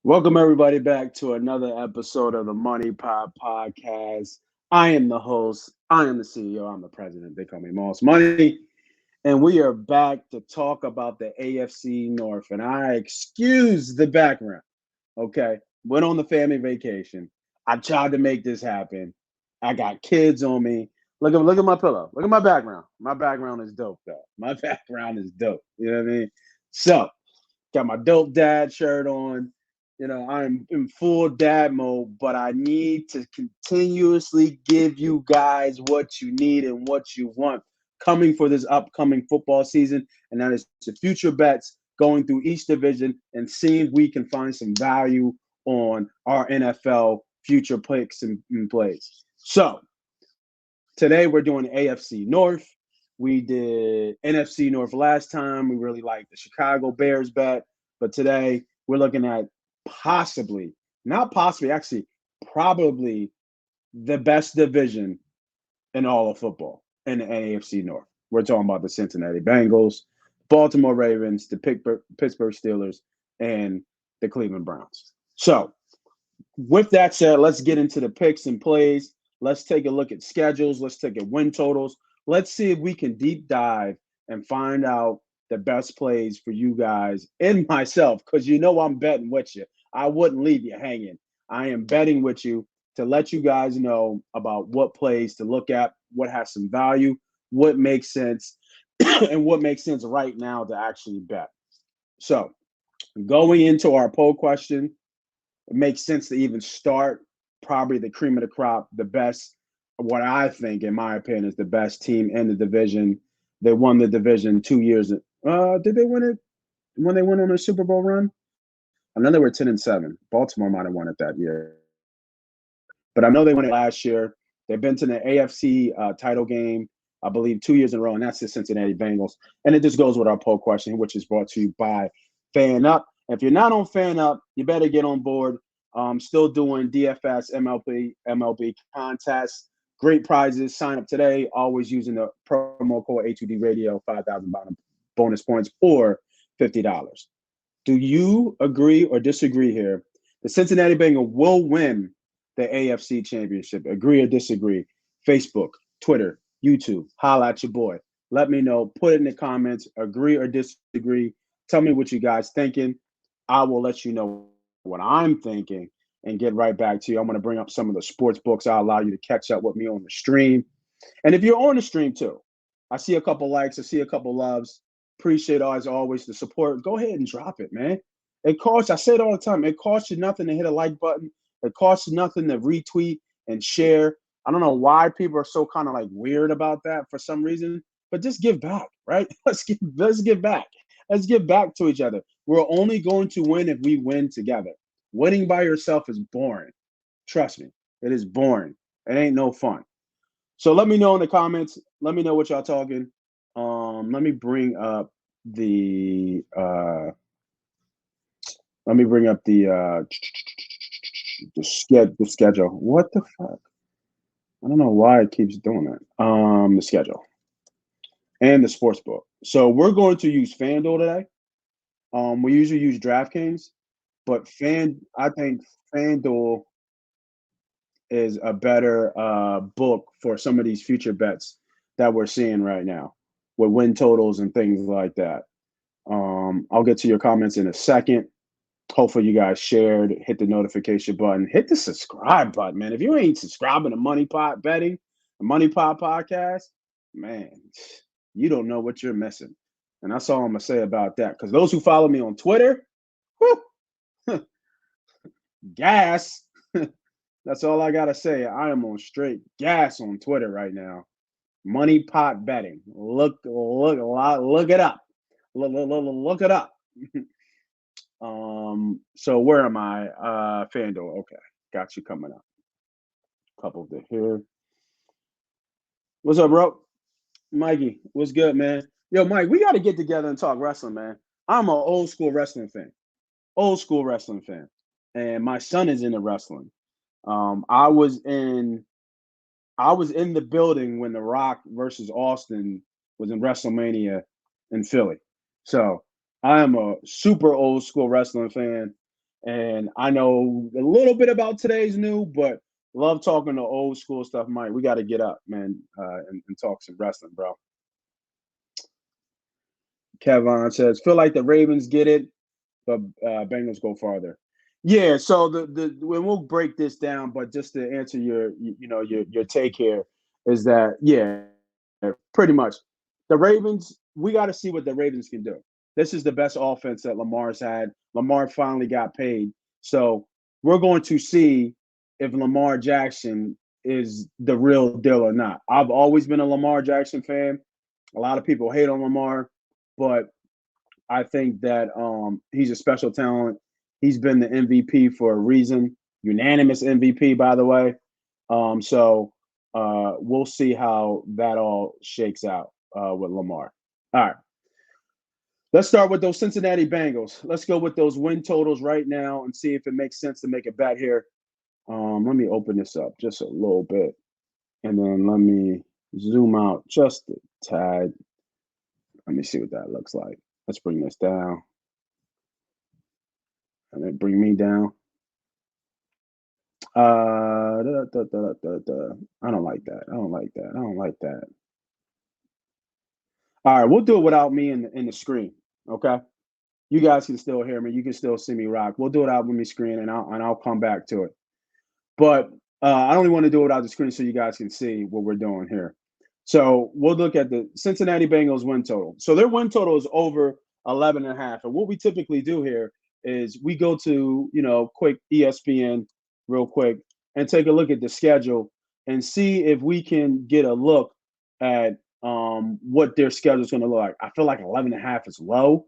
Welcome everybody back to another episode of the Money Pot Podcast. I am the host. I am the CEO. I'm the president. They call me Moss Money. And we are back to talk about the AFC North. And I excuse the background. Okay. Went on the family vacation. I tried to make this happen. I got kids on me. Look at my pillow. Look at my background. My background is dope, though. My background is dope. You know what I mean? So got my dope dad shirt on. I'm in full dad mode, but I need to continuously give you guys what you need and what you want coming for this upcoming football season. And that is the future bets going through each division and seeing if we can find some value on our NFL future picks and plays. So today we're doing AFC North. We did NFC North last time. We really liked the Chicago Bears bet. But today we're looking at probably the best division in all of football in the AFC North. We're talking about the Cincinnati Bengals, Baltimore Ravens, the Pittsburgh Steelers, and the Cleveland Browns. So with that said, let's get into the picks and plays. Let's take a look at schedules. Let's take a win totals. Let's see if we can deep dive and find out the best plays for you guys and myself, because I'm betting with you. I wouldn't leave you hanging. I am betting with you to let you guys know about what plays to look at, what has some value, what makes sense, and what makes sense right now to actually bet. So going into our poll question, it makes sense to even start probably the cream of the crop, the best, what I think, in my opinion, is the best team in the division. They won the division 2 years. Did they win it when they went on a Super Bowl run? I know they were 10-7. Baltimore might have won it that year. But I know they won it last year. They've been to the AFC title game, I believe, 2 years in a row, and that's the Cincinnati Bengals. And it just goes with our poll question, which is brought to you by Fan Up. If you're not on Fan Up, you better get on board. Still doing DFS MLB contests. Great prizes. Sign up today. Always using the promo code A2D Radio, 5,000 bonus points or $50. Do you agree or disagree here? The Cincinnati Bengals will win the AFC Championship. Agree or disagree? Facebook, Twitter, YouTube. Holla at your boy. Let me know. Put it in the comments. Agree or disagree. Tell me what you guys thinking. I will let you know what I'm thinking and get right back to you. I'm going to bring up some of the sports books. I'll allow you to catch up with me on the stream. And if you're on the stream too, I see a couple likes. I see a couple loves. Appreciate, as always, the support. Go ahead and drop it, man. It costs, I say it all the time, it costs you nothing to hit a like button. It costs you nothing to retweet and share. I don't know why people are so kind of like weird about that for some reason, but just give back, right? Let's give back. Let's give back to each other. We're only going to win if we win together. Winning by yourself is boring. Trust me, it is boring. It ain't no fun. So let me know in the comments. Let me know what y'all talking. Let me bring up the the schedule. What the fuck? I don't know why it keeps doing that. The schedule and the sports book. So we're going to use FanDuel today. We usually use DraftKings, but I think FanDuel is a better book for some of these future bets that we're seeing right now with win totals and things like that. I'll get to your comments in a second. Hopefully you guys shared, hit the notification button, hit the subscribe button, man. If you ain't subscribing to Money Pot Betting, the Money Pot Podcast, man, you don't know what you're missing. And that's all I'm going to say about that. Because those who follow me on Twitter, whew, gas. That's all I got to say. I am on straight gas on Twitter right now. Money Pot Betting. Look it up. Look it up. So where am I? FanDuel. Okay. Got you coming up. Couple of it here. What's up, bro? Mikey, what's good, man? Yo, Mike, we got to get together and talk wrestling, man. I'm an old school wrestling fan. And my son is into wrestling. I was in the building when The Rock versus Austin was in WrestleMania in Philly. So I am a super old school wrestling fan. And I know a little bit about today's new, but love talking to old school stuff. Mike, we got to get up, man, and talk some wrestling, bro. Kevin says, feel like the Ravens get it, but Bengals go farther. Yeah, so the when we'll break this down, but just to answer your take here is that yeah, pretty much the Ravens. We got to see what the Ravens can do. This is the best offense that Lamar's had. Lamar finally got paid, so we're going to see if Lamar Jackson is the real deal or not. I've always been a Lamar Jackson fan. A lot of people hate on Lamar, but I think that he's a special talent. He's been the MVP for a reason, unanimous MVP, by the way. So we'll see how that all shakes out with Lamar. All right. Let's start with those Cincinnati Bengals. Let's go with those win totals right now and see if it makes sense to make a bet here. Let me open this up just a little bit, and then let me zoom out just a tad. Let me see what that looks like. Let's bring this down. And then bring me down. I don't like that. I don't like that. I don't like that. All right, we'll do it without me in the screen. Okay. You guys can still hear me. You can still see me rock. We'll do it out with me screen, and I'll come back to it. But I only want to do it without the screen so you guys can see what we're doing here. So we'll look at the Cincinnati Bengals win total. So their win total is over 11 and a half. And what we typically do here is we go to, quick ESPN real quick and take a look at the schedule and see if we can get a look at what their schedule is going to look like. I feel like 11 and a half is low.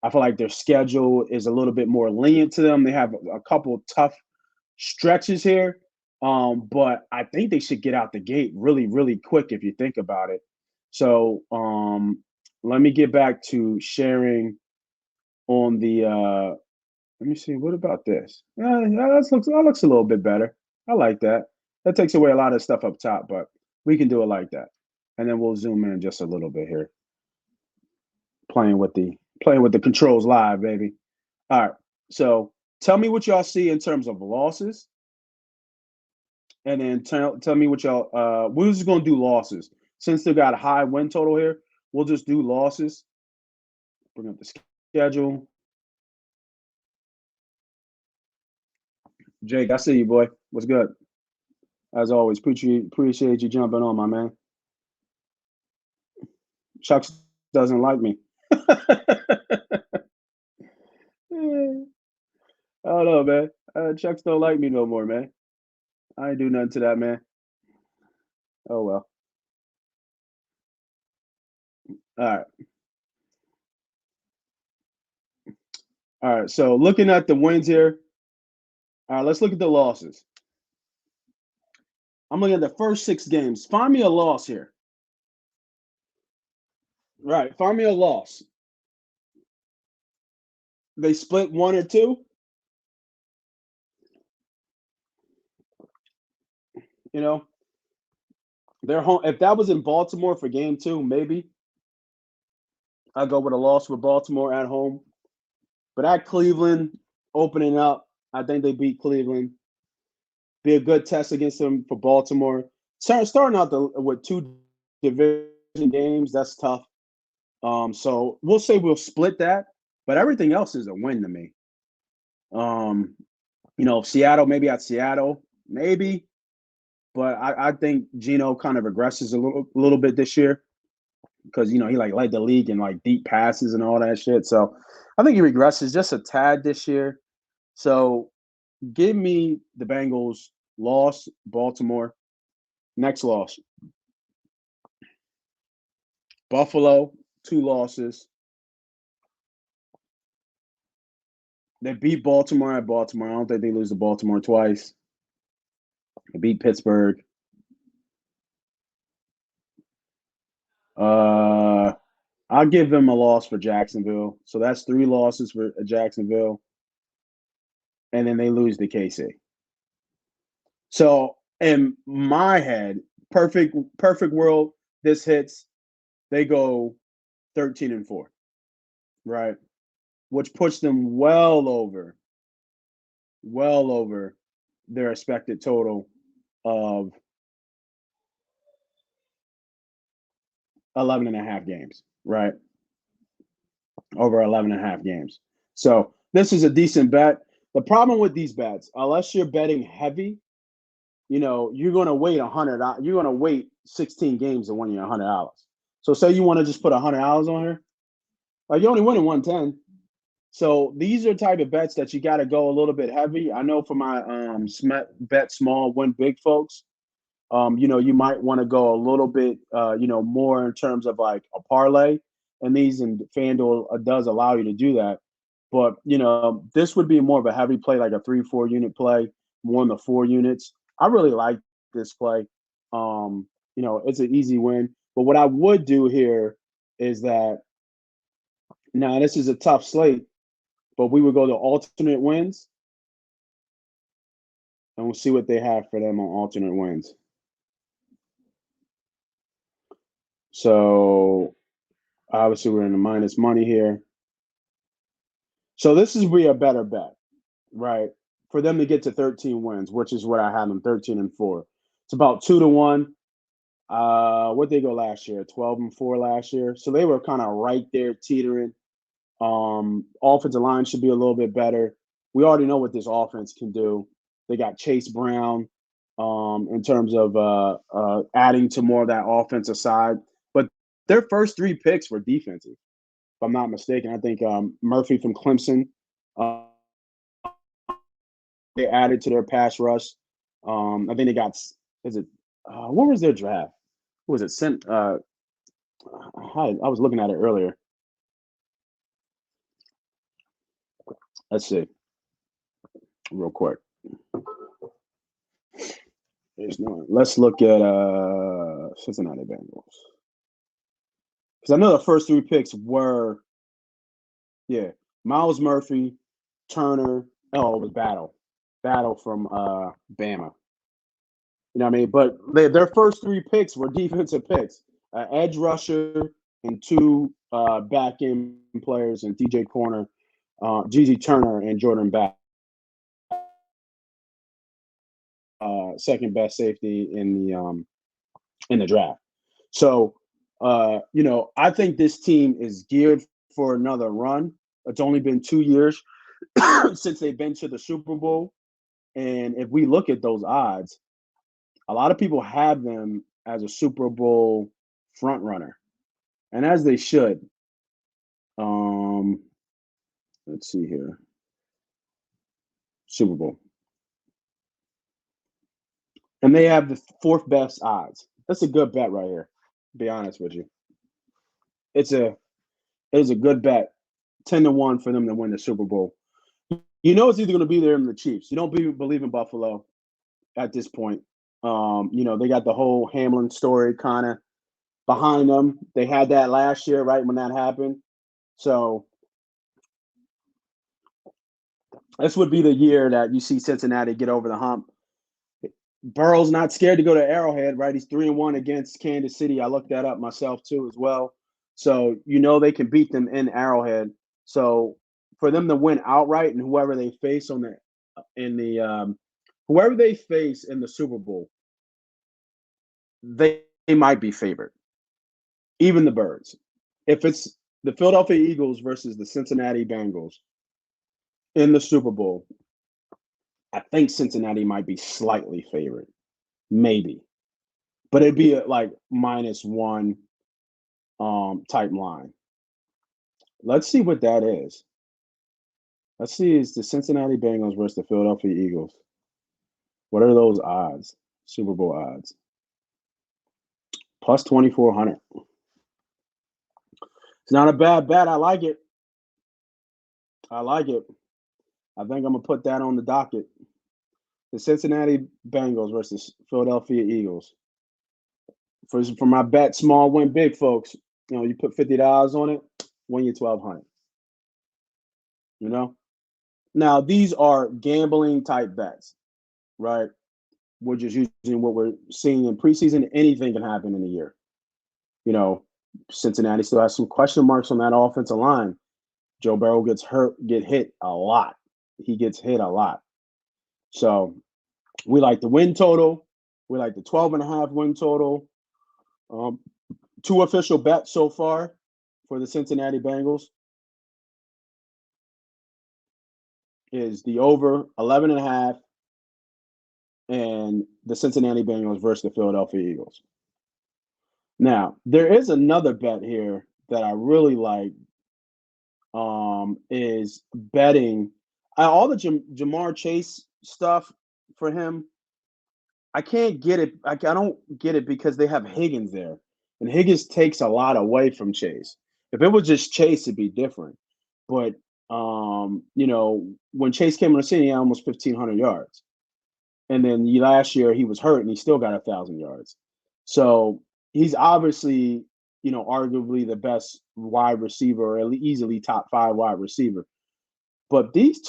I feel like their schedule is a little bit more lenient to them. They have a couple tough stretches here. But I think they should get out the gate really, really quick if you think about it. So let me get back to sharing on the let me see, what about this? Yeah, that looks a little bit better. I like that. That takes away a lot of stuff up top, but we can do it like that. And then we'll zoom in just a little bit here. Playing with the controls live, baby. All right. So tell me what y'all see in terms of losses. And then tell me what y'all we're just gonna do losses. Since they got a high win total here, we'll just do losses. Bring up the schedule. Jake, I see you, boy. What's good? As always, appreciate you jumping on, my man. Chuck doesn't like me. I don't know, man. Chucks don't like me no more, man. I ain't do nothing to that, man. Oh well. All right. All right. So looking at the wins here. All right, let's look at the losses. I'm looking at the first 6 games. Find me a loss here. Right. Find me a loss. They split 1 or 2. You know, they're home. If that was in Baltimore for game 2, maybe I'd go with a loss with Baltimore at home. But at Cleveland, opening up, I think they beat Cleveland. Be a good test against them for Baltimore. Starting out with 2 division games, that's tough. So we'll say we'll split that, but everything else is a win to me. Seattle, maybe at Seattle, maybe. But I think Geno kind of regresses a little bit this year because he led the league in deep passes and all that shit. So I think he regresses just a tad this year. So give me the Bengals loss, Baltimore. Next loss. Buffalo, 2 losses. They beat Baltimore at Baltimore. I don't think they lose to Baltimore twice. They beat Pittsburgh. I'll give them a loss for Jacksonville. So that's 3 losses for Jacksonville. And then they lose to KC. So in my head, perfect world, this hits, they go 13-4, right? Which puts them well over well over their expected total of 11 and a half games, right? Over 11 and a half games. So this is a decent bet. The problem with these bets, unless you're betting heavy, you're going to wait 100. You're going to wait 16 games to win your $100. So say you want to just put $100 on here, like you only winning 110. So these are type of bets that you got to go a little bit heavy. I know for my bet small, win big folks, you might want to go a little bit, more in terms of like a parlay. And FanDuel does allow you to do that. But, this would be more of a heavy play, like a 3-4 unit play, more in the 4 units. I really like this play. It's an easy win. But what I would do here is that now this is a tough slate, but we would go to alternate wins and we'll see what they have for them on alternate wins. So obviously we're in the minus money here. So this is be a better bet, right? For them to get to 13 wins, which is what I had them 13-4. It's about 2-1. What they go last year? 12-4 last year. So they were kind of right there teetering. Offensive line should be a little bit better. We already know what this offense can do. They got Chase Brown in terms of adding to more of that offensive side. But their first 3 picks were defensive, if I'm not mistaken. I think Murphy from Clemson, they added to their pass rush. I think they got, what was their draft? What was it? I was looking at it earlier. Let's see. Real quick. Let's look at Cincinnati Bengals. Because I know the first 3 picks were, Miles Murphy, Turner. Oh, it was Battle from Bama. You know what I mean? But their first 3 picks were defensive picks: edge rusher and 2 back end players, and DJ Corner, GG Turner, and Jordan Battle. Second best safety in the draft. So, I think this team is geared for another run. It's only been 2 years since they've been to the Super Bowl. And if we look at those odds, a lot of people have them as a Super Bowl front runner, and as they should. Let's see here. Super Bowl. And they have the 4th best odds. That's a good bet right here, to be honest with you. It is a good bet. 10-1 for them to win the Super Bowl. It's either going to be there in the Chiefs. You don't believe in Buffalo at this point. They got the whole Hamlin story kind of behind them. They had that last year, right, when that happened. So this would be the year that you see Cincinnati get over the hump. Burrow's not scared to go to Arrowhead, right? He's 3-1 against Kansas City. I looked that up myself too as well. So they can beat them in Arrowhead. So for them to win outright, and whoever they face whoever they face in the Super Bowl, they might be favored. Even the Birds. If it's the Philadelphia Eagles versus the Cincinnati Bengals in the Super Bowl, I think Cincinnati might be slightly favored. Maybe. But it'd be like -1 type line. Let's see what that is. Let's see, it's the Cincinnati Bengals versus the Philadelphia Eagles. What are those odds? Super Bowl odds. Plus 2,400. It's not a bad bet. I like it. I think I'm going to put that on the docket. The Cincinnati Bengals versus Philadelphia Eagles. For my bet, small win big, folks. You put $50 on it, win your $1,200. Now these are gambling type bets, right? We're just using what we're seeing in preseason. Anything can happen in a year. Cincinnati still has some question marks on that offensive line. Joe Burrow get hit a lot. He gets hit a lot. So we like the win total. We like the 12.5 win total. Um, two official bets so far for the Cincinnati Bengals is the over 11.5 and the Cincinnati Bengals versus the Philadelphia Eagles. Now, there is another bet here that I really like, is betting all the Jamar Chase stuff for him. I can't get it. I don't get it because they have Higgins there, and Higgins takes a lot away from Chase. If it was just Chase, it'd be different. But when Chase came on the scene, he had almost 1,500 yards, and then last year he was hurt and he still got 1,000 yards. So he's obviously, arguably the best wide receiver, or easily top 5 wide receiver. But these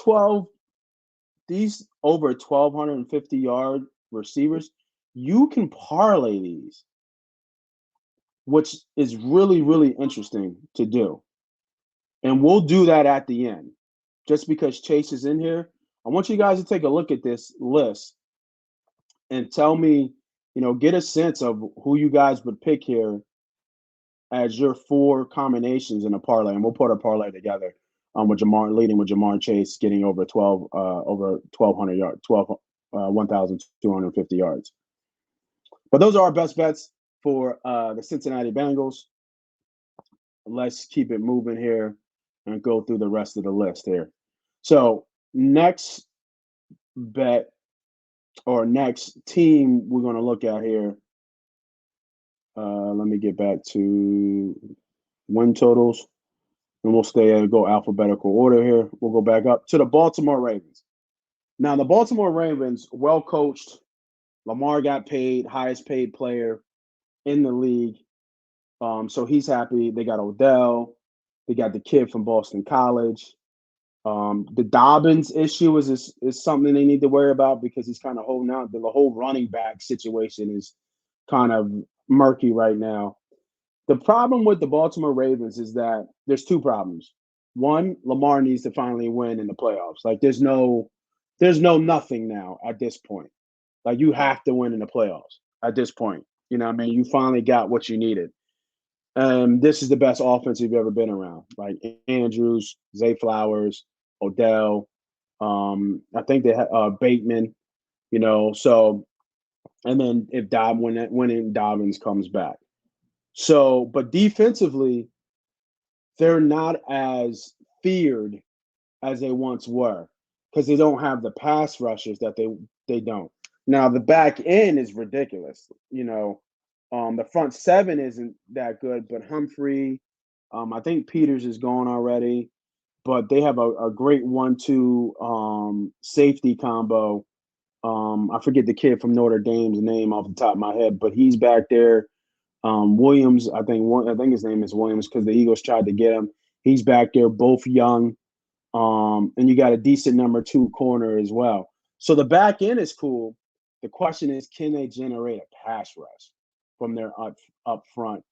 over 1,250-yard receivers, you can parlay these, which is really, really interesting to do. And we'll do that at the end. Just because Chase is in here, I want you guys to take a look at this list and tell me, get a sense of who you guys would pick here as your 4 combinations in a parlay. And we'll put a parlay together with Jamar, leading with Jamar Chase getting over 1,200 yards, 1,250 yards. But those are our best bets for the Cincinnati Bengals. Let's keep it moving here and go through the rest of the list here. So next bet or next team we're going to look at here. Let me get back to win totals. And we'll go alphabetical order here. We'll go back up to the Baltimore Ravens. Now, the Baltimore Ravens, well coached. Lamar got paid, highest paid player in the league. So he's happy. They got Odell. They got the kid from Boston College. The Dobbins issue is something they need to worry about because he's kind of holding out. The whole running back situation is kind of murky right now. The problem with the Baltimore Ravens is that there's 2 problems. One, Lamar needs to finally win in the playoffs. Like there's no nothing now at this point. Like you have to win in the playoffs at this point. You finally got what you needed. This is the best offense you've ever been around. Like Andrews, Zay Flowers, Odell. I think they had Bateman. So, and then if when Dobbins comes back. So, but defensively, they're not as feared as they once were because they don't have the pass rushers that they don't. Now the back end is ridiculous. The front 7 isn't that good, but Humphrey, I think Peters is gone already, but they have a great 1-2 safety combo. I forget the kid from Notre Dame's name off the top of my head, but he's back there. Williams, I think his name is Williams because the Eagles tried to get him. He's back there, both young. And you got a decent number 2 corner as well. So the back end is cool. The question is, can they generate a pass rush from their up front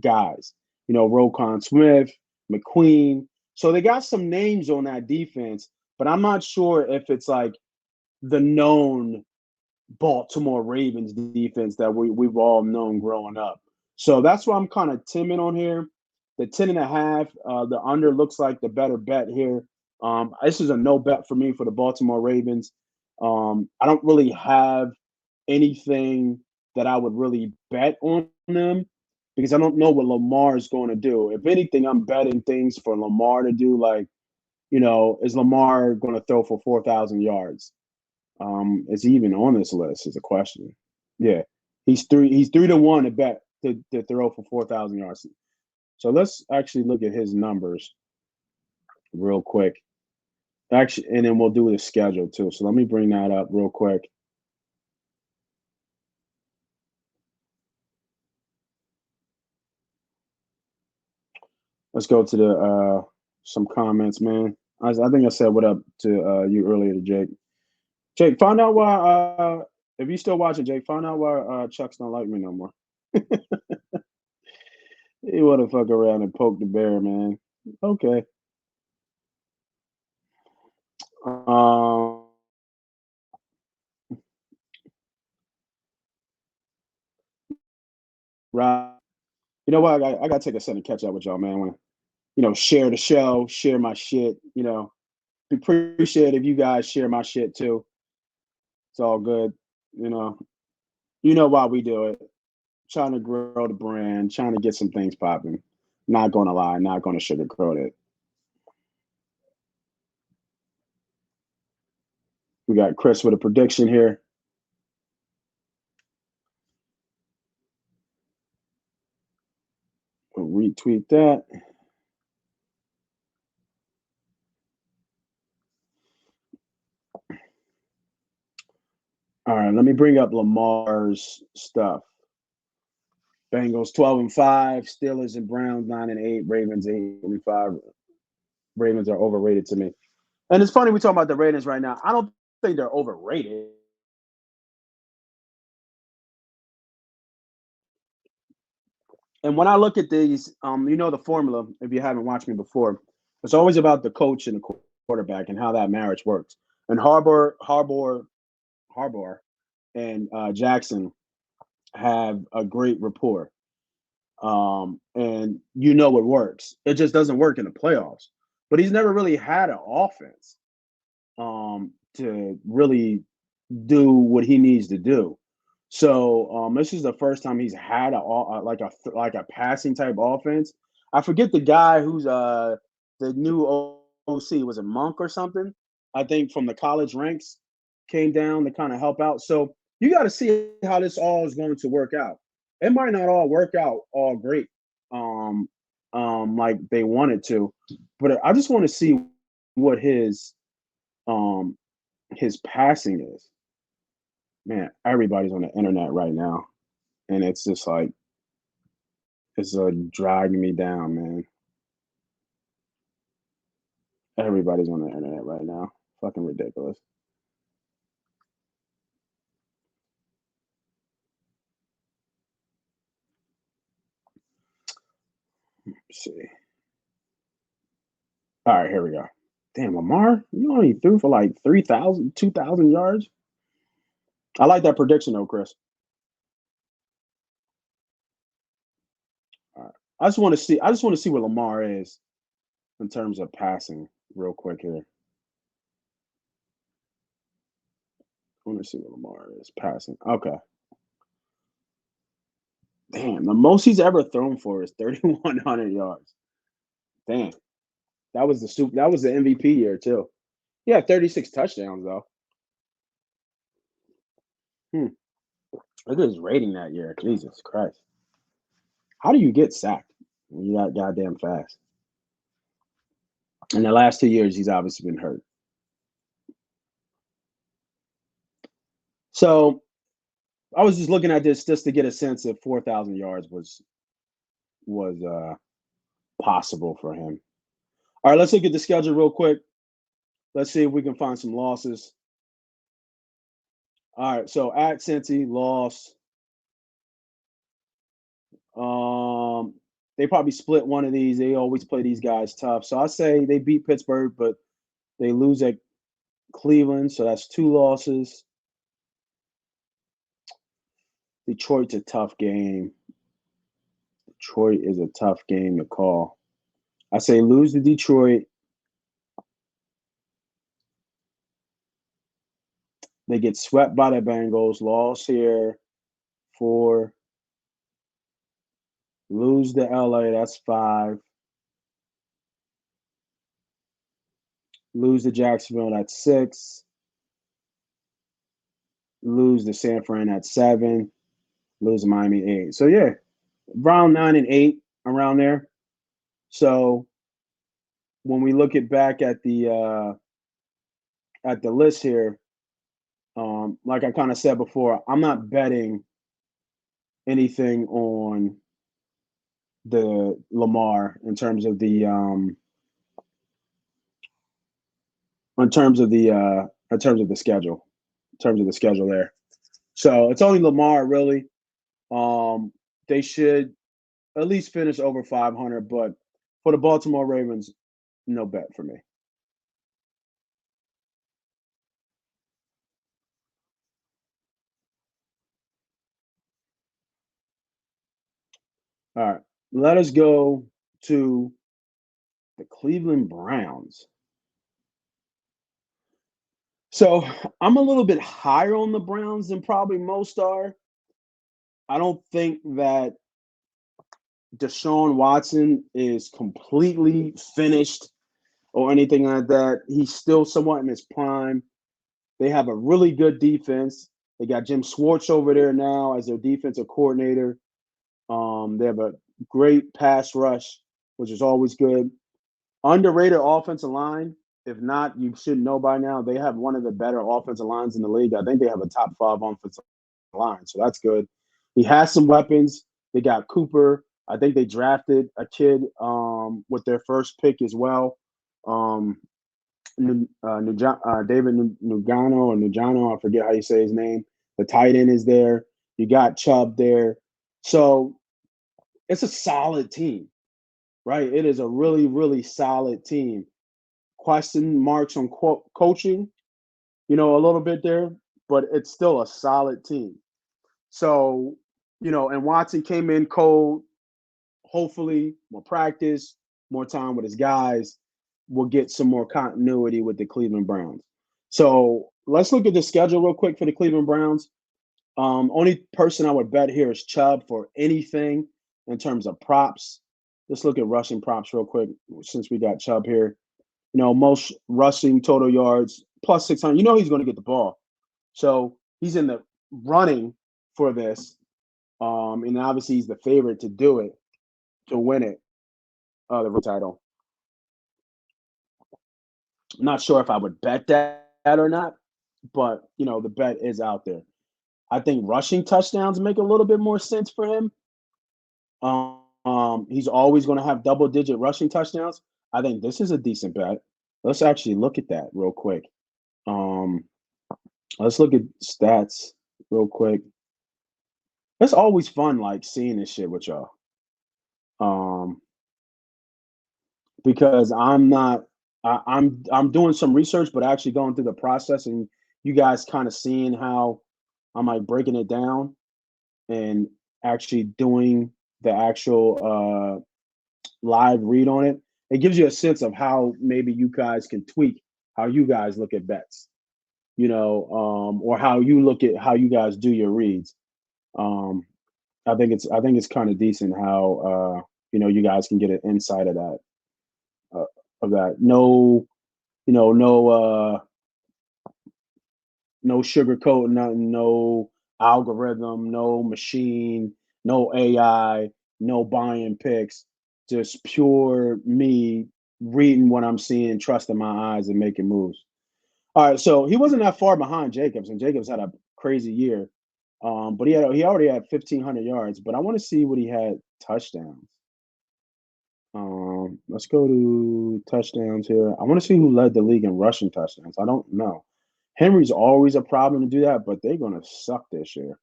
guys? Roquan Smith, McQueen. So they got some names on that defense, but I'm not sure if it's like the known Baltimore Ravens defense that we've all known growing up. So that's why I'm kind of timid on here. The 10.5, the under looks like the better bet here. This is a no bet for me for the Baltimore Ravens. I don't really have anything that I would really bet on them because I don't know what Lamar is going to do. If anything, I'm betting things for Lamar to do. Like, is Lamar going to throw for 4,000 yards? Is he even on this list? Is a question. Yeah, he's 3-1 to bet to throw for 4,000 yards. So let's actually look at his numbers real quick. Actually, and then we'll do the schedule too. So let me bring that up real quick. Let's go to the some comments, man. I think I said what up to you earlier, to Jake. Jake, find out why. If you still watching, Jake, find out why Chucks don't like me no more. He want to fuck around and poke the bear, man. Okay. Right. You know what? I got to take a second to catch up with y'all, man. I want to, share the show, share my shit. Appreciate if you guys share my shit too. It's all good. You know, why we do it. Trying to grow the brand, trying to get some things popping. Not going to lie, not going to sugarcoat it. We got Chris with a prediction here. We'll retweet that. All right, let me bring up Lamar's stuff. Bengals 12-5, Steelers and Browns 9-8, Ravens 8-5. Ravens are overrated to me. And it's funny we talk about the Ravens right now. I don't think they're overrated. And when I look at these, the formula, if you haven't watched me before, it's always about the coach and the quarterback and how that marriage works. And Harbaugh, and Jackson have a great rapport. And it works. It just doesn't work in the playoffs. But he's never really had an offense to really do what he needs to do. So this is the first time he's had a passing type offense. I forget the guy who's the new OC, was it Monk or something? I think from the college ranks came down to kind of help out. So you got to see how this all is going to work out. It might not all work out all great, like they wanted to, but I just want to see what his passing is. Man, everybody's on the internet right now, and it's just like it's dragging me down, man. Everybody's on the internet right now. Fucking ridiculous. Let's see. All right, here we go. Damn, Lamar, you only threw for like 3,000, 2,000 yards. I like that prediction though, Chris. All right. I just want to see what Lamar is in terms of passing, real quick here. I want to see what Lamar is passing. Okay. Damn, the most he's ever thrown for is 3,100 yards. Damn. That was the MVP year too. Yeah, 36 touchdowns though. Hmm. Look at his rating that year. Jesus Christ. How do you get sacked when you got goddamn fast? In the last 2 years, he's obviously been hurt. So I was just looking at this just to get a sense if 4,000 yards was possible for him. All right, let's look at the schedule real quick. Let's see if we can find some losses. All right, so at Cincy, loss. They probably split one of these. They always play these guys tough. So I say they beat Pittsburgh, but they lose at Cleveland. So that's 2 losses. Detroit's a tough game. Detroit is a tough game to call. I say lose to Detroit. They get swept by the Bengals. Loss here. 4. Lose to LA. That's 5. Lose to Jacksonville. That's 6. Lose to San Fran. That's 7. Lose to Miami. 8. So yeah, around 9-8, around there. So when we look back at the list here, like I kind of said before, I'm not betting anything on the Lamar in terms of the schedule, in terms of the schedule there. So it's only Lamar really. They should at least finish over 500, but for the Baltimore Ravens, no bet for me. All right. Let us go to the Cleveland Browns. So I'm a little bit higher on the Browns than probably most are. I don't think that Deshaun Watson is completely finished or anything like that. He's still somewhat in his prime. They have a really good defense. They got Jim Schwartz over there now as their defensive coordinator. They have a great pass rush, which is always good. Underrated offensive line. If not, you should know by now. They have one of the better offensive lines in the league. I think they have a top 5 offensive line, so that's good. He has some weapons. They got Cooper. I think they drafted a kid with their first pick as well. Um, David Nugano or Nugano, I forget how you say his name. The tight end is there. You got Chubb there. So it's a solid team, right? It is a really, really solid team. Question marks on coaching, a little bit there, but it's still a solid team. So, and Watson came in cold. Hopefully, more practice, more time with his guys will get some more continuity with the Cleveland Browns. So let's look at the schedule real quick for the Cleveland Browns. Only person I would bet here is Chubb for anything in terms of props. Let's look at rushing props real quick since we got Chubb here. Most rushing total yards plus 600. He's going to get the ball. So he's in the running for this. And obviously he's the favorite to do it, to win it, the title. I'm not sure if I would bet that or not, but the bet is out there. I think rushing touchdowns make a little bit more sense for him. He's always going to have double-digit rushing touchdowns. I think this is a decent bet. Let's actually look at that real quick. Let's look at stats real quick. It's always fun, like seeing this shit with y'all. Because I'm doing some research, but actually going through the process, and you guys kind of seeing how I'm like breaking it down and actually doing the actual live read on it. It gives you a sense of how maybe you guys can tweak how you guys look at bets, or how you look at how you guys do your reads. I think it's kind of decent how you guys can get an insight of that. No, no sugarcoat, nothing, no algorithm, no machine, no AI, no buying picks, just pure me reading what I'm seeing, trusting my eyes, and making moves. All right, so he wasn't that far behind Jacobs, and Jacobs had a crazy year. But he already had 1,500 yards. But I want to see what he had touchdowns. Let's go to touchdowns here. I want to see who led the league in rushing touchdowns. I don't know. Henry's always a problem to do that, but they're gonna suck this year.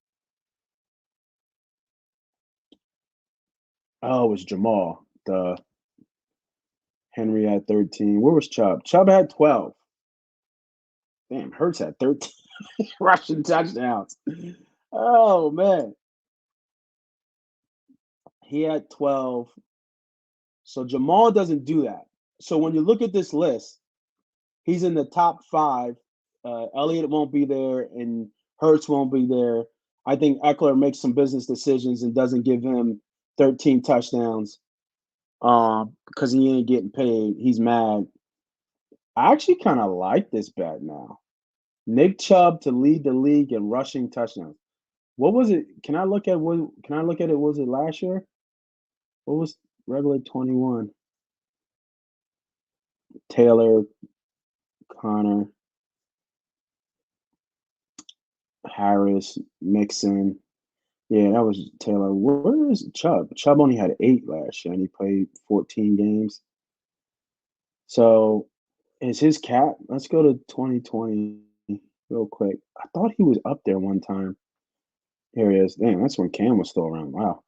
Oh, it's Jamal. The Henry had 13. Where was Chubb? Chubb had 12. Damn, Hurts had 13 rushing touchdowns. Oh man. He had 12. So Jamal doesn't do that. So when you look at this list, he's in the top 5. Elliott won't be there, and Hurts won't be there. I think Eckler makes some business decisions and doesn't give him 13 touchdowns because he ain't getting paid. He's mad. I actually kind of like this bet now. Nick Chubb to lead the league in rushing touchdowns. What was it? Can I look at it? Was it last year? What was regular 21? Taylor, Connor, Harris, Mixon. Yeah, that was Taylor. Where is Chubb? Chubb only had 8 last year, and he played 14 games. So is his cap? Let's go to 2020 real quick. I thought he was up there one time. Here he is. Damn, that's when Cam was still around. Wow.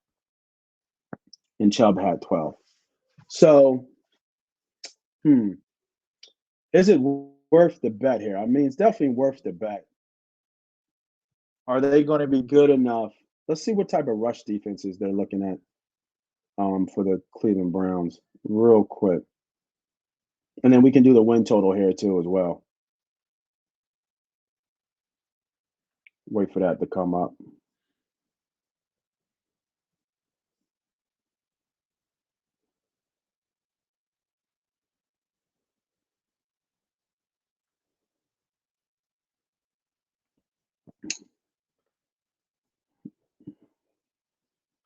And Chubb had 12. So, is it worth the bet here? I mean, it's definitely worth the bet. Are they going to be good enough? Let's see what type of rush defenses they're looking at. for the Cleveland Browns real quick. And then we can do the win total here too as well. Wait for that to come up.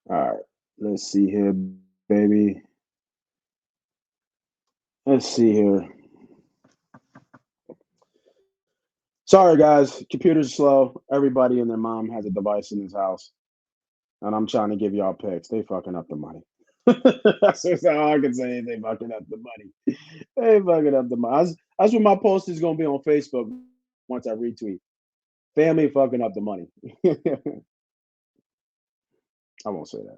All right. Let's see here, baby. Let's see here. Sorry, guys. Computers are slow. Everybody and their mom has a device in his house. And I'm trying to give y'all picks. They fucking up the money. That's all I can say. They fucking up the money. They fucking up the money. That's what my post is going to be on Facebook once I retweet. Family fucking up the money. I won't say that.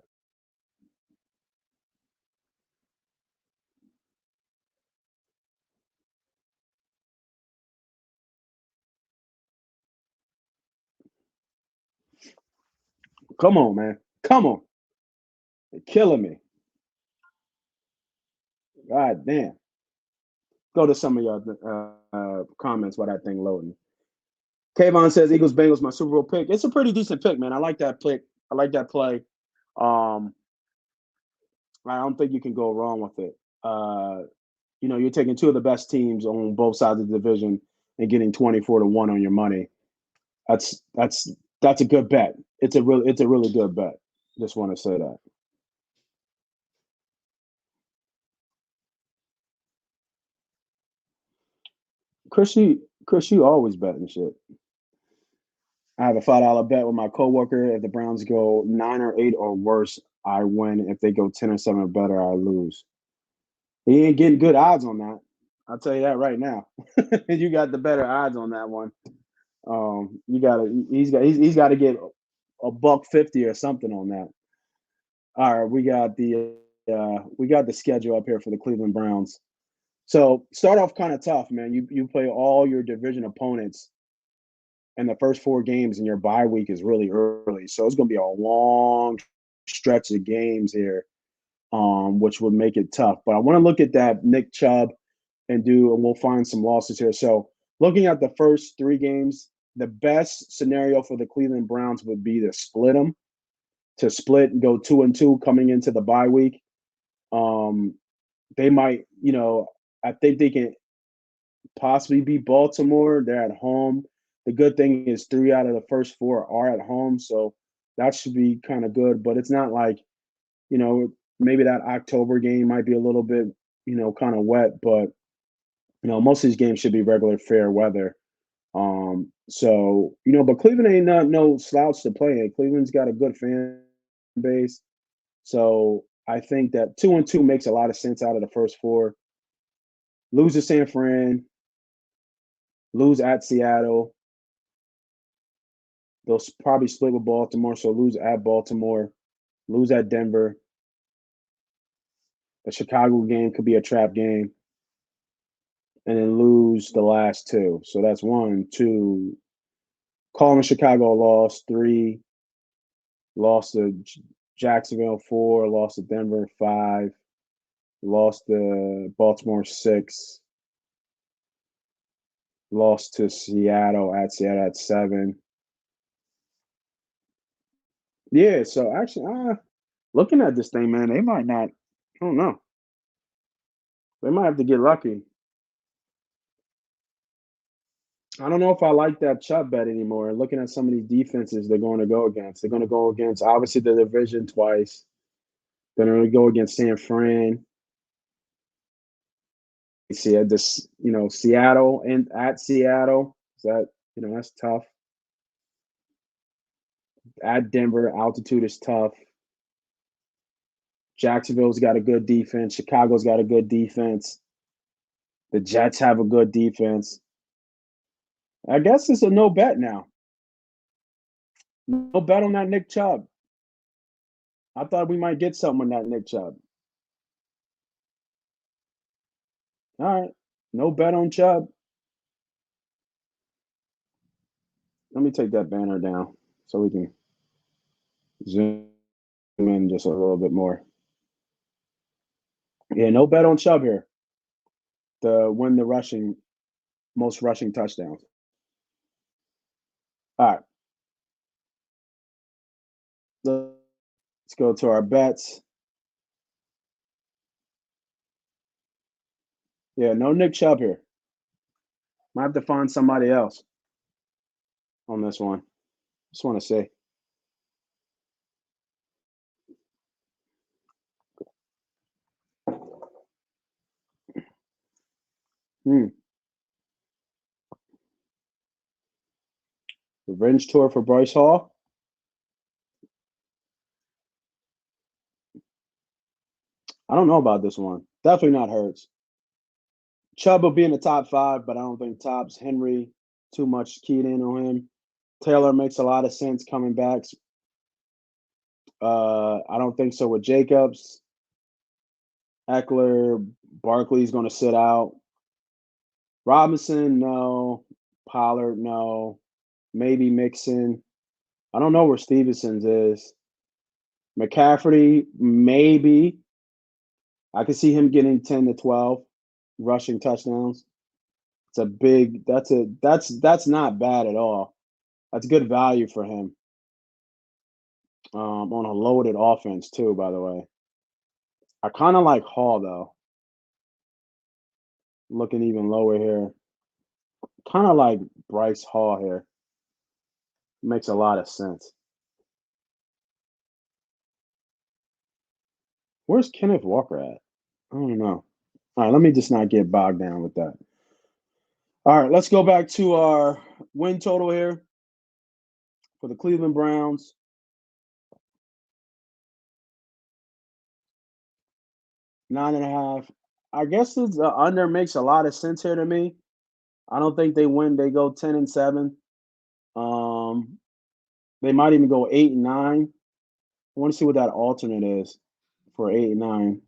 Come on, man. Come on. They're killing me. God damn. Go to some of your comments while that thing loading. Kayvon says Eagles Bengals my Super Bowl pick. It's a pretty decent pick, man. I like that pick. I like that play. I don't think you can go wrong with it. You're taking two of the best teams on both sides of the division and getting 24-1 on your money. That's a good bet. It's a really good bet. Just want to say that. Chris, you always betting shit. I have a $5 bet with my coworker. If the Browns go 9 or 8 or worse, I win. If they go 10 or 7 or better, I lose. He ain't getting good odds on that. I'll tell you that right now. You got the better odds on that one. He's got to get a $1.50 or something on that. All right, we got the schedule up here for the Cleveland Browns. So start off kind of tough, man. You play all your division opponents in the first 4 games, and your bye week is really early. So it's going to be a long stretch of games here, which would make it tough. But I want to look at that Nick Chubb and we'll find some losses here. So looking at the first 3 games, the best scenario for the Cleveland Browns would be to split and go 2-2 coming into the bye week. They might, I think they can possibly beat Baltimore. They're at home. The good thing is 3 out of the first 4 are at home, so that should be kind of good. But it's not like, maybe that October game might be a little bit, kind of wet. But most of these games should be regular fair weather. But Cleveland ain't no slouch to play in. Cleveland's got a good fan base. So I think that 2-2 makes a lot of sense out of the first 4. Lose to San Fran, lose at Seattle. They'll probably split with Baltimore, so lose at Baltimore, lose at Denver. The Chicago game could be a trap game. And then lose the last 2. So that's 1, 2. Calling Chicago a loss, 3. Lost to Jacksonville, 4. Lost to Denver, 5. Lost to Baltimore, 6. Lost to Seattle at 7. Yeah, so actually, looking at this thing, man, they might not. I don't know. They might have to get lucky. I don't know if I like that Chubb bet anymore. Looking at some of these defenses they're going to go against. They're going to go against, obviously, the division twice. They're going to go against San Fran. See, this, Seattle and at Seattle. That's tough. At Denver, altitude is tough. Jacksonville's got a good defense. Chicago's got a good defense. The Jets have a good defense. I guess it's a no bet now. No bet on that Nick Chubb. I thought we might get something on that Nick Chubb. All right. No bet on Chubb. Let me take that banner down so we can zoom in just a little bit more. Yeah, no bet on Chubb here to win the most rushing touchdowns. All right, let's go to our bets. Yeah, no Nick Chubb here. Might have to find somebody else on this one. Just want to see. Hmm. Revenge tour for Bryce Hall. I don't know about this one. Definitely not Hurts. Chubb will be in the top five, but I don't think tops Henry too much keyed in on him. Taylor makes a lot of sense coming back. I don't think so with Jacobs. Eckler, Barkley's going to sit out. Robinson, no. Pollard, no. Maybe Mixon. I don't know where Stevenson's is. McCaffrey, maybe. I could see him getting 10 to 12 rushing touchdowns. It's a big that's not bad at all. That's good value for him. On a loaded offense too, by the way. I kind of like Hall though. Looking even lower here. Kind of like Bryce Hall here. Makes a lot of sense. Where's Kenneth Walker at? I don't know. All right, let me just not get bogged down with that. All right, let's go back to our win total here for the Cleveland Browns. 9.5. I guess the under makes a lot of sense here to me. I don't think they win. They go 10-7. Um, they might even go 8-9. I want to see what that alternate is for 8-9.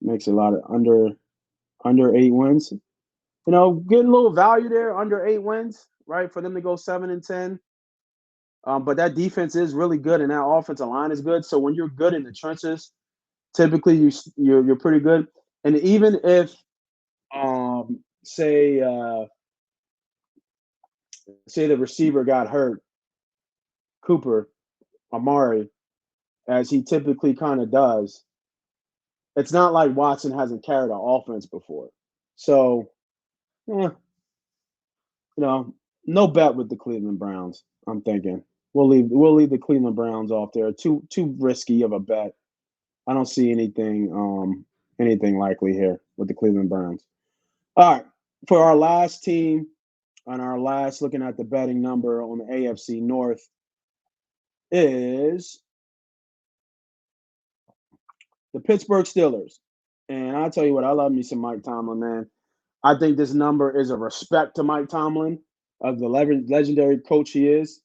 Makes a lot of under 8 wins. You know, getting a little value there under 8 wins, right? For them to go 7-10. But that defense is really good, and that offensive line is good. So when you're good in the trenches, typically you're pretty good. And even if say the receiver got hurt, Cooper, Amari, as he typically kind of does, it's not like Watson hasn't carried an offense before. So, no bet with the Cleveland Browns. I'm thinking we'll leave the Cleveland Browns off there. Too risky of a bet. I don't see anything likely here with the Cleveland Browns. All right, for our last team on our last looking at the betting number on the AFC North is the Pittsburgh Steelers. And I'll tell you what, I love me some Mike Tomlin, man. I think this number is a respect to Mike Tomlin of the legendary coach he is.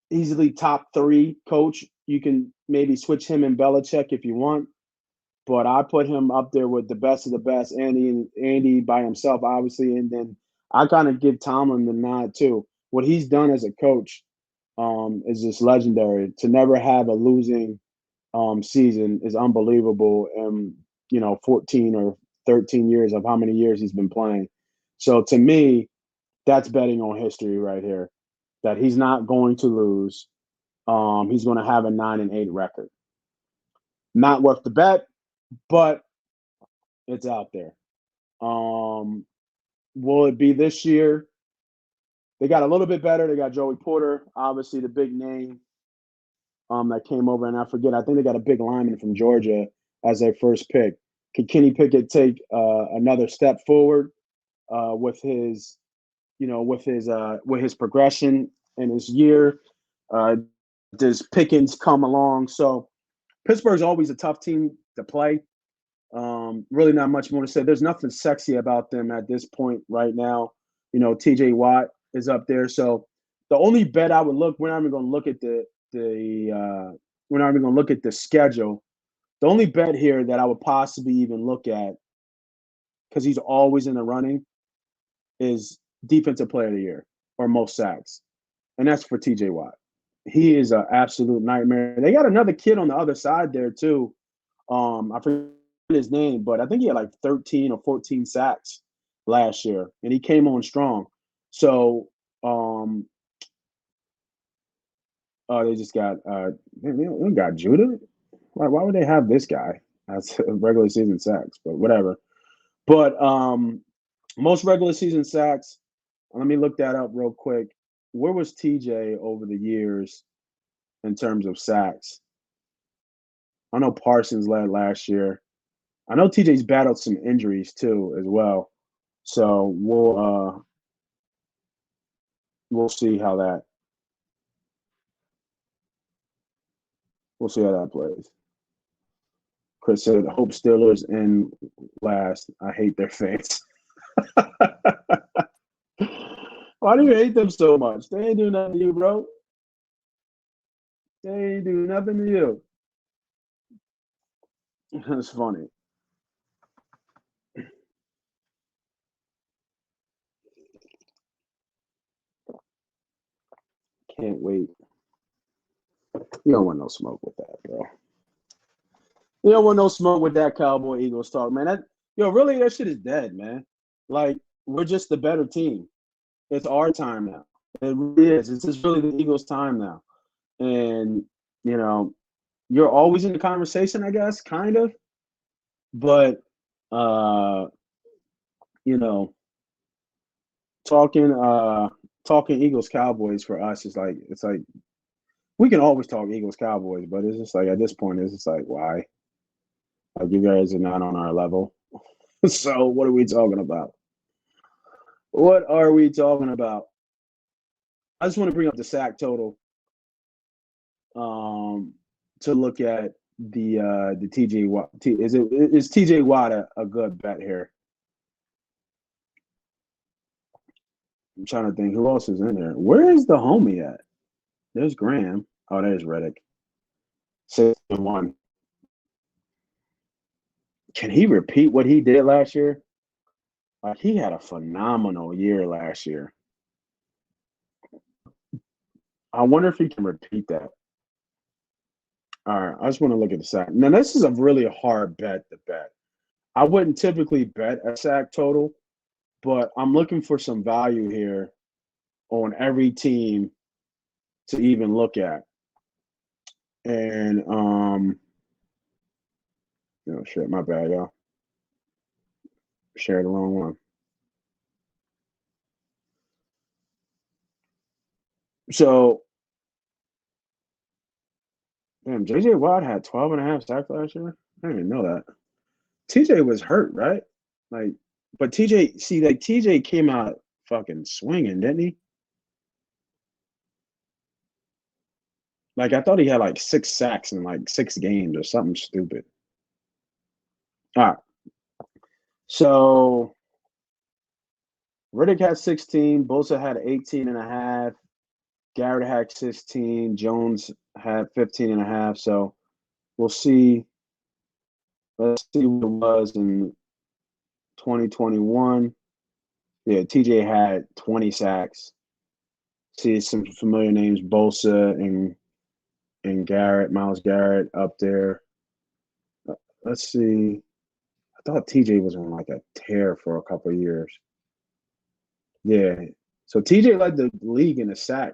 Easily top 3 coach. You can maybe switch him and Belichick if you want, but I put him up there with the best of the best. Andy by himself, obviously, and then I kind of give Tomlin the nod too. What he's done as a coach is just legendary. To never have a losing season is unbelievable. And 14 or 13 years of how many years he's been playing. So to me, that's betting on history right here. That he's not going to lose. He's going to have a 9-8 record. Not worth the bet, but it's out there. Will it be this year? They got a little bit better. They got Joey Porter, obviously the big name that came over, and I think they got a big lineman from Georgia as their first pick. Could Kenny Pickett take another step forward with his progression in his year? Does Pickens come along? So Pittsburgh's always a tough team to play. Really not much more to say. There's nothing sexy about them at this point right now. TJ Watt is up there. So the only bet I would we're not even going to look at we're not even going to look at the schedule. The only bet here that I would possibly even look at, because he's always in the running, is defensive player of the year or most sacks. And that's for TJ Watt. He is an absolute nightmare. They got another kid on the other side there too. I forget his name, but I think he had like 13 or 14 sacks last year, and he came on strong. So, they just got they got Judah. Why would they have this guy as regular season sacks? But whatever. But most regular season sacks. Let me look that up real quick. Where was TJ over the years in terms of sacks? I know Parsons led last year. I know TJ's battled some injuries too as well. So we'll see how that we'll see how that plays. Chris said, "Hope Steelers in last. I hate their fans." Why do you hate them so much? They ain't do nothing to you, bro. They ain't do nothing to you. That's funny. Can't wait. You don't want no smoke with that, bro. You don't want no smoke with that Cowboy Eagles talk, man. Really, that shit is dead, man. Like, we're just the better team. It's our time now. It really is. It's just really the Eagles' time now. And, you know, you're always in the conversation, I guess, kind of. But, you know, talking Eagles Cowboys for us is like it's like we can always talk Eagles Cowboys, but it's just like at this point, it's just like why? Like you guys are not on our level. So what are we talking about? What are we talking about? I just want to bring up the sack total to look at the TJ Watt. Is TJ Watt a good bet here? I'm trying to think who else is in there. Where is the homie at? There's Graham. Oh, there's Reddick. 6-1. Can he repeat what he did last year? Like he had a phenomenal year last year. I wonder if he can repeat that. All right, I just want to look at the sack. Now, this is a really hard bet to bet. I wouldn't typically bet a sack total, but I'm looking for some value here on every team to even look at. And shit, my bad, y'all. Shared the wrong one. So, damn, JJ Watt had 12 and a half sacks last year. I didn't even know that. TJ was hurt, right? Like, but TJ came out fucking swinging, didn't he? Like, I thought he had like 6 sacks in like 6 games or something stupid. All right. So, Riddick had 16. Bosa had 18 and a half. Garrett had 16. Jones had 15 and a half. So, we'll see. Let's see what it was in 2021. Yeah, TJ had 20 sacks. See some familiar names, Bosa and Garrett, Miles Garrett up there. Let's see. I thought TJ was on like a tear for a couple of years. Yeah. So TJ led the league in a sack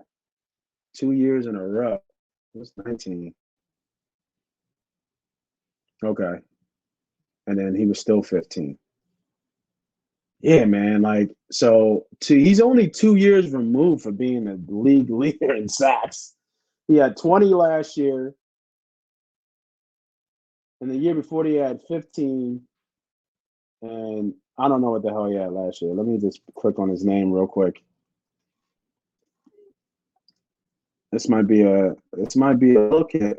2 years in a row. It was 19. Okay. And then he was still 15. Yeah, man. Like, he's only 2 years removed from being a league leader in sacks. He had 20 last year. And the year before he had 15. And I don't know what the hell he had last year. Let me just click on his name real quick. This might be a look here.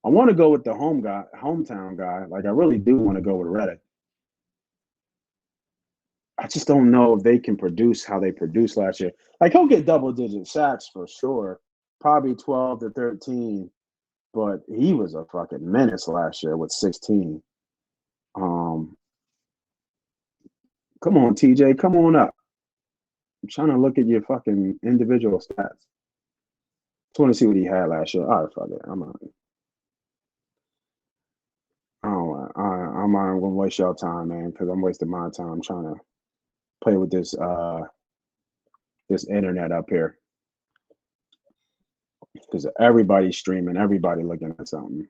I want to go with the hometown guy. Like I really do want to go with Reddit. I just don't know if they can produce how they produced last year. Like he'll get double-digit sacks for sure, probably 12 to 13. But he was a fucking menace last year with 16. Come on, TJ, come on up. I'm trying to look at your fucking individual stats. Just want to see what he had last year. All right, fuck it. I'm out. I'm not going to waste y'all time, man, because I'm wasting my time trying to play with this internet up here because everybody's streaming, everybody looking at something.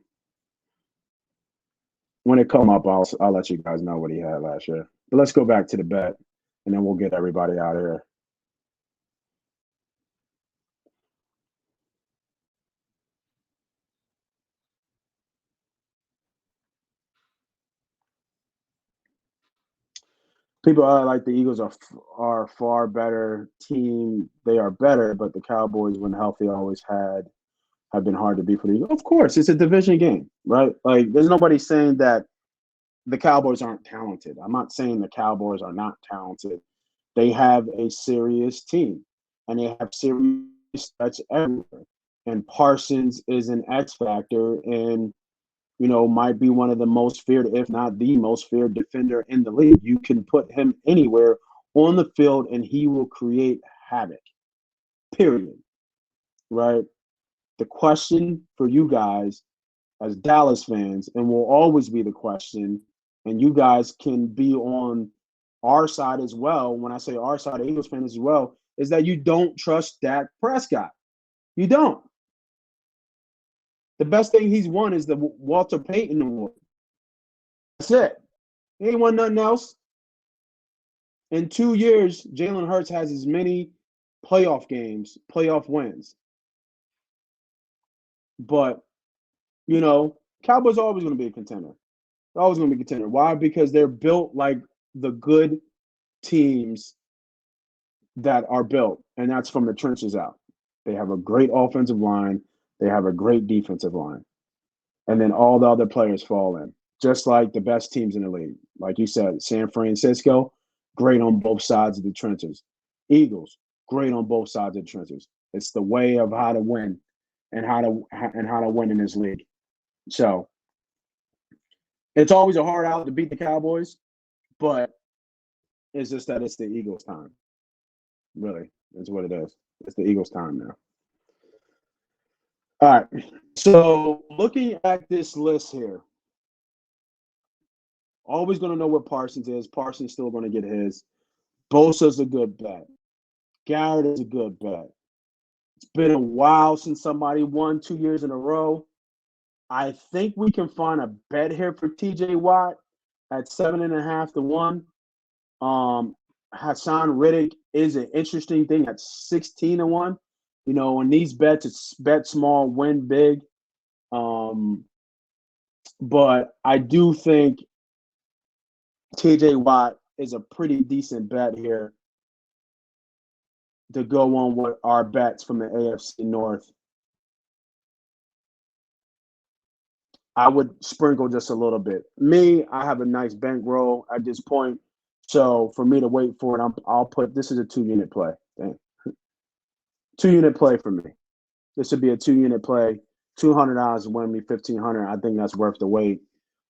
When it come up, I'll let you guys know what he had last year. But let's go back to the bet, and then we'll get everybody out of here. People are like the Eagles are far better team. They are better, but the Cowboys, when healthy, always have been hard to beat for the Eagles. Of course, it's a division game, right? Like, there's nobody saying that the Cowboys aren't talented. I'm not saying the Cowboys are not talented. They have a serious team, and they have serious threats everywhere. And Parsons is an X factor, and might be one of the most feared, if not the most feared defender in the league. You can put him anywhere on the field, and he will create havoc. Period. Right? The question for you guys as Dallas fans, and will always be the question, and you guys can be on our side as well. When I say our side, Eagles fans as well, is that you don't trust Dak Prescott. You don't. The best thing he's won is the Walter Payton Award. That's it. He ain't won nothing else. In 2 years, Jalen Hurts has as many playoff games, playoff wins. But, Cowboys are always going to be a contender. They're always going to be a contender. Why? Because they're built like the good teams that are built, and that's from the trenches out. They have a great offensive line. They have a great defensive line. And then all the other players fall in, just like the best teams in the league. Like you said, San Francisco, great on both sides of the trenches. Eagles, great on both sides of the trenches. It's the way of how to win and how to win in this league. So it's always a hard out to beat the Cowboys, but it's just that it's the Eagles' time. Really, that's what it is. It's the Eagles' time now. All right. So looking at this list here, always going to know what Parsons is. Parsons still going to get his. Bosa's a good bet. Garrett is a good bet. It's been a while since somebody won 2 years in a row. I think we can find a bet here for TJ Watt at 7.5 to 1. Hassan Riddick is an interesting thing at 16 to 1. In these bets, it's bet small, win big. But I do think TJ Watt is a pretty decent bet here to go on with our bets from the AFC North. I would sprinkle just a little bit. Me, I have a nice bankroll at this point. So for me to wait for it, I'll put this is a 2-unit play. 2-unit play for me. This would be a 2-unit play. $200 to win me $1,500. I think that's worth the wait.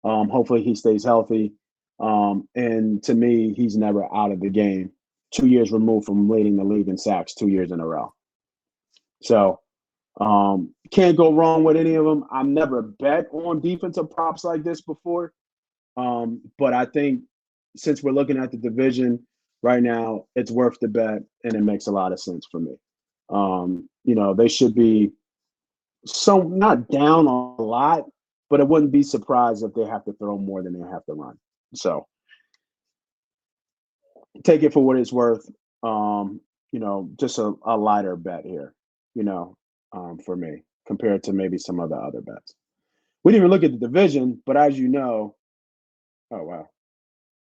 Hopefully he stays healthy. And to me, he's never out of the game. 2 years removed from leading the league in sacks 2 years in a row. So can't go wrong with any of them. I've never bet on defensive props like this before. But I think since we're looking at the division right now, it's worth the bet, and it makes a lot of sense for me. They should be not down a lot, but it wouldn't be surprised if they have to throw more than they have to run. So take it for what it's worth. Just a lighter bet here, for me compared to maybe some of the other bets. We didn't even look at the division, but as you know, oh, wow.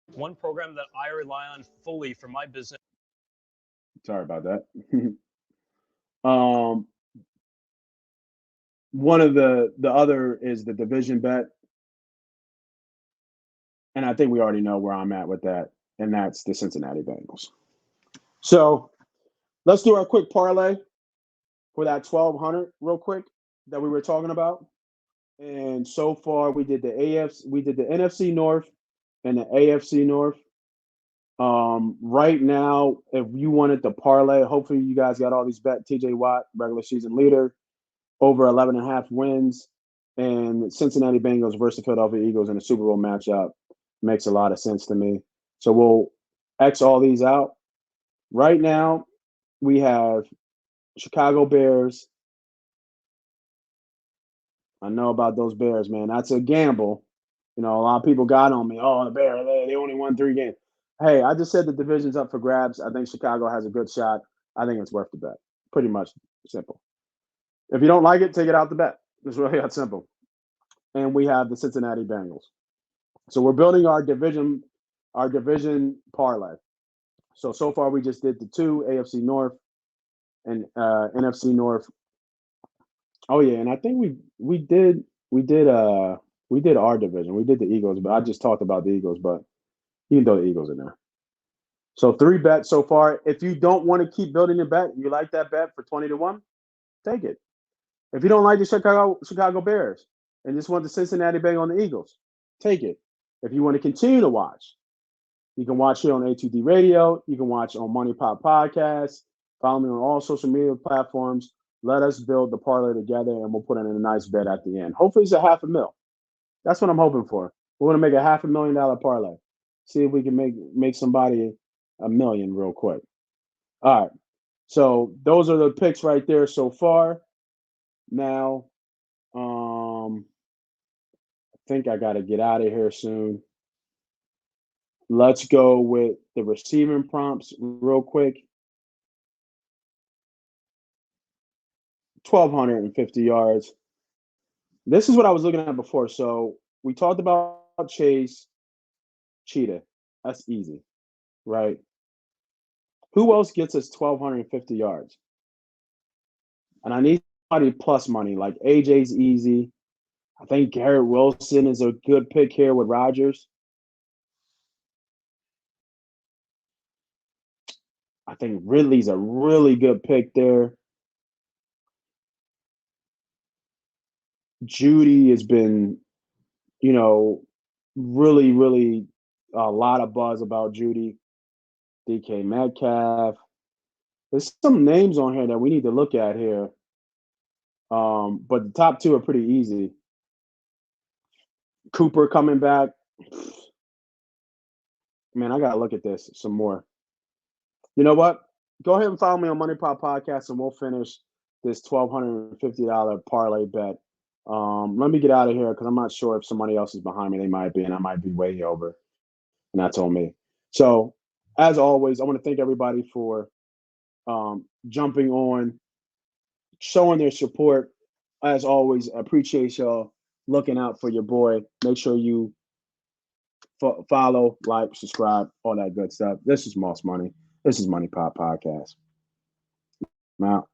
One program that I rely on fully for my business. Sorry about that. One of the other is the division bet. And I think we already know where I'm at with that. And that's the Cincinnati Bengals. So let's do our quick parlay for that 1,200 real quick that we were talking about. And so far we did the NFC North and the AFC North. Right now, if you wanted to parlay, hopefully you guys got all these bet. TJ Watt, regular season leader, over 11.5 wins. and Cincinnati Bengals versus the Philadelphia Eagles in a Super Bowl matchup makes a lot of sense to me. So we'll X all these out. Right now, we have Chicago Bears. I know about those Bears, man. That's a gamble. A lot of people got on me. Oh, the Bears, they only won 3 games. Hey, I just said the division's up for grabs. I think Chicago has a good shot. I think it's worth the bet. Pretty much simple. If you don't like it, take it out the bet. It's really that simple. And we have the Cincinnati Bengals. So we're building our division parlay. So far we just did the 2 AFC North and NFC North. Oh yeah, and I think we did our division. We did the Eagles, but I just talked about the Eagles, but you can throw the Eagles in there. So 3 bets so far. If you don't want to keep building your bet, you like that bet for 20-1, take it. If you don't like the Chicago Bears and just want the Cincinnati Bengals on the Eagles, take it. If you want to continue to watch, you can watch here on A2D Radio. You can watch on Money Pop Podcast. Follow me on all social media platforms. Let us build the parlay together, and we'll put in a nice bet at the end. Hopefully, it's a $500,000. That's what I'm hoping for. We're going to make a $500,000 parlay. See if we can make somebody $1 million real quick. All right. So those are the picks right there so far. Now, I think I got to get out of here soon. Let's go with the receiving prompts real quick. 1,250 yards. This is what I was looking at before. So we talked about Chase, Cheetah. That's easy, right? Who else gets us 1,250 yards? And I need somebody plus money. Like AJ's easy. I think Garrett Wilson is a good pick here with Rodgers. I think Ridley's a really good pick there. Judy has been, really, really a lot of buzz about Judy. DK Metcalf. There's some names on here that we need to look at here. But the top 2 are pretty easy. Cooper coming back. Man, I got to look at this some more. You know what? Go ahead and follow me on Money Pop Podcast, and we'll finish this $1,250 parlay bet. Let me get out of here because I'm not sure if somebody else is behind me. They might be, and I might be way over. And that's on me. So, as always, I want to thank everybody for jumping on, showing their support. As always, I appreciate y'all looking out for your boy. Make sure you follow, like, subscribe, all that good stuff. This is Moss Money. This is Money Pop Podcast. I'm out.